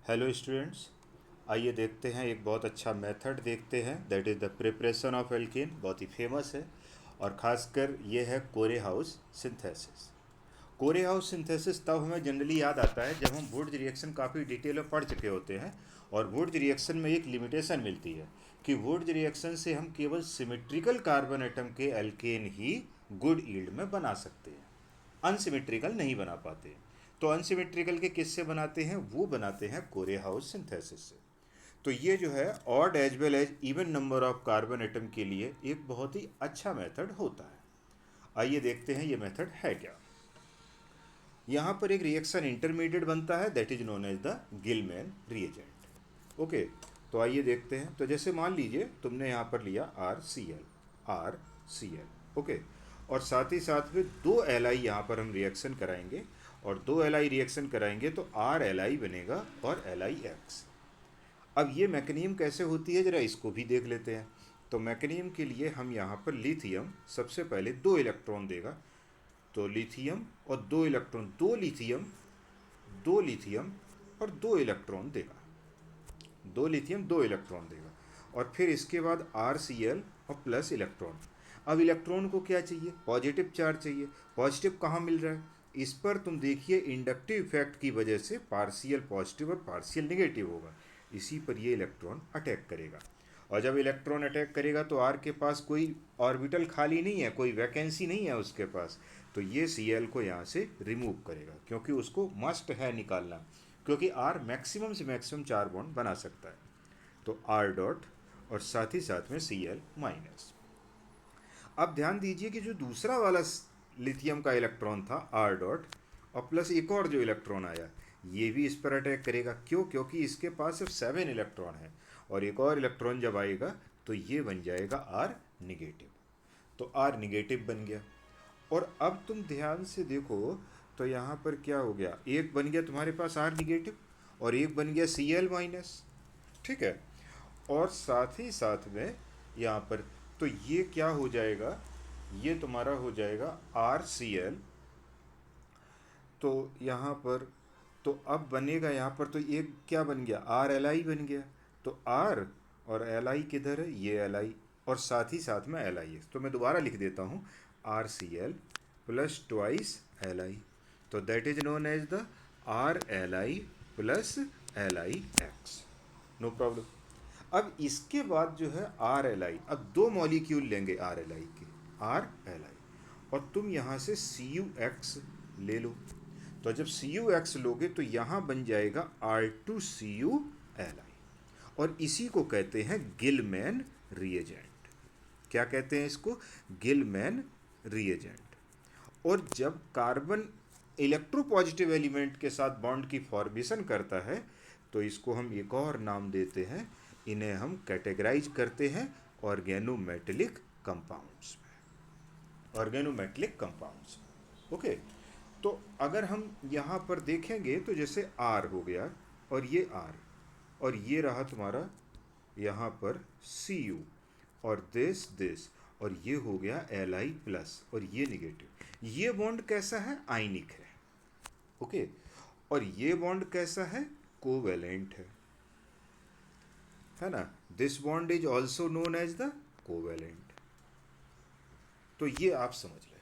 Hello students. आइए देखते हैं एक बहुत अच्छा मेथड देखते हैं, that is the preparation of alkene. बहुत ही फेमस है और ख़ासकर ये है कोरे हाउस सिंथेसिस। कोरे हाउस सिंथेसिस तब हमें जनरली याद आता है जब हम वुड्स रिएक्शन काफ़ी डिटेल में पढ़ चुके होते हैं और वुड्स रिएक्शन में एक लिमिटेशन मिलती है कि वुड्स रिएक्शन से हम केवल सिमेट्रिकल कार्बन एटम के एल्केन ही गुड यील्ड में बना सकते हैं, अनसिमेट्रिकल नहीं बना पाते। तो अनसिमेट्रिकल के किससे बनाते हैं? वो बनाते हैं कोरे हाउस सिंथेसिस से। तो ये जो है odd as well as even number of carbon atom के लिए एक बहुत ही अच्छा मेथड होता है। आइए देखते हैं ये मेथड है क्या। यहाँ पर एक रिएक्शन इंटरमीडिएट बनता है, that is known as the Gilman reagent. Okay, तो आइए देखते हैं। तो जैसे मान लीजिए तुमने यहाँ पर लिया आर सी एल ओके, और साथ ही साथ में दो एल आई यहाँ पर हम रिएक्शन कराएंगे, और दो एल आई रिएक्शन कराएंगे तो आर एल आई बनेगा और एल आई एक्स। अब ये मैकेनिज्म कैसे होती है, जरा इसको भी देख लेते हैं। तो मैकेनिज्म के लिए हम यहाँ पर लिथियम सबसे पहले दो इलेक्ट्रॉन देगा, तो लिथियम और दो इलेक्ट्रॉन, दो लिथियम और दो इलेक्ट्रॉन देगा, दो लिथियम दो इलेक्ट्रॉन देगा। और फिर इसके बाद आर सी एल और प्लस इलेक्ट्रॉन। अब इलेक्ट्रॉन को क्या चाहिए? पॉजिटिव चार्ज चाहिए। पॉजिटिव कहाँ मिल रहा है? इस पर तुम देखिए इंडक्टिव इफेक्ट की वजह से पार्शियल पॉजिटिव और पार्शियल निगेटिव होगा, इसी पर ये इलेक्ट्रॉन अटैक करेगा। और जब इलेक्ट्रॉन अटैक करेगा तो आर के पास कोई ऑर्बिटल खाली नहीं है, कोई वैकेंसी नहीं है उसके पास, तो ये सी एल को यहाँ से रिमूव करेगा, क्योंकि उसको मस्ट है निकालना, क्योंकि आर मैक्सिमम से मैक्सिमम चार बॉन्ड बना सकता है। तो आर डॉट और साथ ही साथ में सी एल माइनस। अब ध्यान दीजिए कि जो दूसरा वाला लिथियम का इलेक्ट्रॉन था आर डॉट, और प्लस एक और जो इलेक्ट्रॉन आया, ये भी इस पर अटैक करेगा। क्यों? क्योंकि इसके पास सिर्फ 7 इलेक्ट्रॉन है, और एक और इलेक्ट्रॉन जब आएगा तो ये बन जाएगा आर निगेटिव। तो आर निगेटिव बन गया। और अब तुम ध्यान से देखो तो यहाँ पर क्या हो गया, एक बन गया तुम्हारे पास आर निगेटिव और एक बन गया सी एल माइनस, ठीक है। और साथ ही साथ में यहाँ पर तो ये क्या हो जाएगा, ये तुम्हारा हो जाएगा आर सी एल। तो यहाँ पर तो अब बनेगा यहाँ पर, तो एक क्या बन गया, आर एल आई बन गया। तो आर और एल आई किधर है? ये एल आई, और साथ ही साथ में एल आई एक्स। तो मैं दोबारा लिख देता हूँ, R C L plus twice L I, तो that is known as the R L I plus L I X. No problem. अब इसके बाद जो है आर एल आई, अब दो मॉलिक्यूल लेंगे आर एल आई के, आर एल आई, और तुम यहाँ से सी यू एक्स ले लो। तो जब सी यू एक्स लोगे तो यहाँ बन जाएगा R two C U L I, और इसी को कहते हैं गिलमैन रिएजेंट। क्या कहते हैं इसको? Gillman reagent. और जब कार्बन इलेक्ट्रोपॉजिटिव एलिमेंट के साथ बॉन्ड की फॉर्मेशन करता है तो इसको हम एक और नाम देते हैं, इन्हें हम कैटेगराइज करते हैं ऑर्गेनोमेटेलिक कंपाउंड्स में, ऑर्गेनोमेटेलिक कंपाउंड्स में। ओके, तो अगर हम यहाँ पर देखेंगे तो जैसे आर हो गया और ये आर, और ये रहा तुम्हारा यहाँ पर सी यू, और दिस और ये हो गया एल आई प्लस और ये निगेटिव। ये बॉन्ड कैसा है? आयनिक है। ओके, और ये बॉन्ड कैसा है? कोवेलेंट है ना। This bond is also known as the covalent. तो ये आप समझ लें।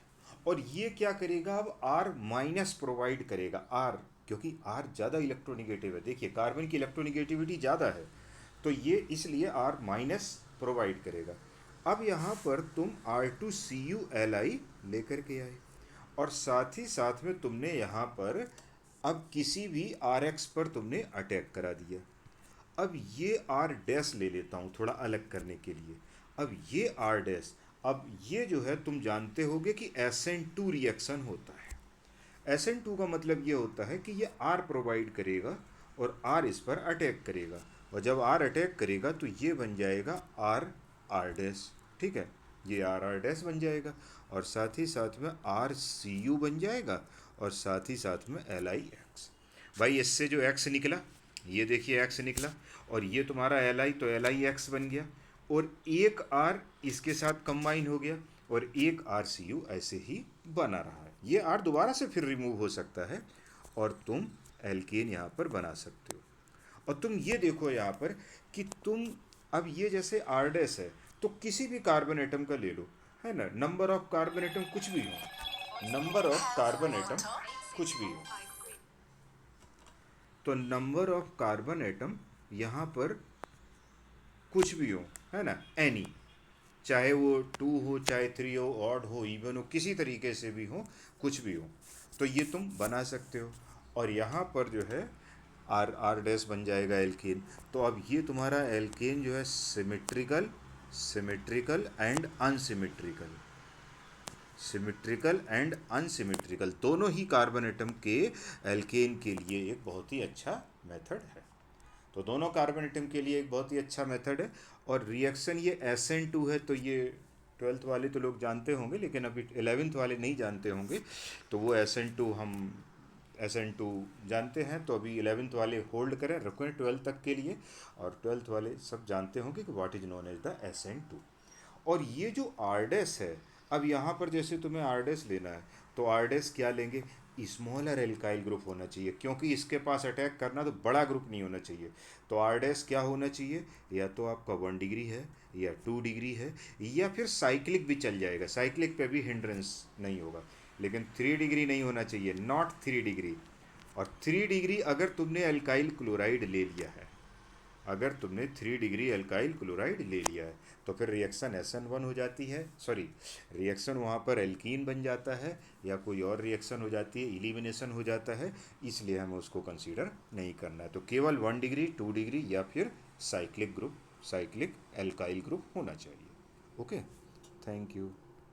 और ये क्या करेगा, अब आर माइनस प्रोवाइड करेगा। आर, क्योंकि आर ज़्यादा इलेक्ट्रोनिगेटिव है, देखिए कार्बन की इलेक्ट्रोनिगेटिविटी ज़्यादा है, तो ये इसलिए आर माइनस प्रोवाइड करेगा। अब यहाँ पर तुम R two C U L I लेकर के आए, और साथ ही साथ में तुमने यहाँ पर अब किसी भी आर एक्स पर तुमने अटैक करा दिया। अब ये आर डैश ले लेता हूँ थोड़ा अलग करने के लिए। अब ये आर डैश, अब ये जो है तुम जानते होगे कि SN2 रिएक्शन होता है। SN2 का मतलब ये होता है कि ये आर प्रोवाइड करेगा और आर इस पर अटैक करेगा, और जब आर अटैक करेगा तो ये बन जाएगा आर आर डैश, ठीक है। ये आर आर डैश बन जाएगा, और साथ ही साथ में आर सी यू बन जाएगा, और साथ ही साथ में एल आई एक्स। भाई इससे जो एक्स निकला, ये देखिए एक्स निकला, और ये तुम्हारा एल आई, तो एल आई एक्स बन गया, और एक आर इसके साथ कंबाइन हो गया, और एक आर सी यू ऐसे ही बना रहा है। ये आर दोबारा से फिर रिमूव हो सकता है और तुम एल्केन यहाँ पर बना सकते हो। और तुम ये देखो यहाँ पर कि तुम अब ये जैसे आर डैश है, तो किसी भी कार्बन एटम का ले लो, है ना, नंबर ऑफ कार्बन एटम कुछ भी हो, नंबर ऑफ कार्बन एटम कुछ भी हो, तो नंबर ऑफ कार्बन एटम यहाँ पर कुछ भी हो, है ना, एनी, चाहे वो 2 हो, चाहे 3 हो, ऑड हो, इवन हो, किसी तरीके से भी हो, कुछ भी हो, तो ये तुम बना सकते हो। और यहाँ पर जो है आर आर डैश बन जाएगा एल्केन। तो अब ये तुम्हारा एल्केन जो है symmetrical, symmetrical and unsymmetrical, symmetrical and unsymmetrical दोनों ही कार्बन एटम के एल्केन के लिए एक बहुत ही अच्छा मेथड है। तो दोनों कार्बन एटम के लिए एक बहुत ही अच्छा मेथड है। और रिएक्शन ये SN2 है, तो ये 12th वाले तो लोग जानते होंगे, लेकिन अभी 11th वाले नहीं जानते होंगे, तो वो SN2 हम SN2 जानते हैं, तो अभी 11th वाले होल्ड करें, रखें 12th तक के लिए, और 12th वाले सब जानते होंगे कि what is known as the SN2। और ये जो आरडेस है, अब यहाँ पर जैसे तुम्हें आरडेस लेना है, तो आरडेस क्या लेंगे, स्मॉलर एल्काइल ग्रुप होना चाहिए, क्योंकि इसके पास अटैक करना तो बड़ा ग्रुप नहीं होना चाहिए। तो आरडेस क्या होना चाहिए, या तो आपका 1 डिग्री है, या 2 डिग्री है, या फिर साइक्लिक भी चल जाएगा, साइक्लिक पे भी हिंड्रेंस नहीं होगा, लेकिन 3 डिग्री नहीं होना चाहिए, नॉट 3 डिग्री। और 3 डिग्री अगर तुमने अल्काइल क्लोराइड ले लिया है, अगर तुमने 3 डिग्री अल्काइल क्लोराइड ले लिया है, तो फिर रिएक्शन SN1 हो जाती है, सॉरी, रिएक्शन वहाँ पर एल्कीन बन जाता है, या कोई और रिएक्शन हो जाती है, इलिमिनेशन हो जाता है, इसलिए हमें उसको कंसीडर नहीं करना है। तो केवल 1 डिग्री, 2 डिग्री, या फिर cyclic group, cyclic alkyl group होना चाहिए। Okay, thank you.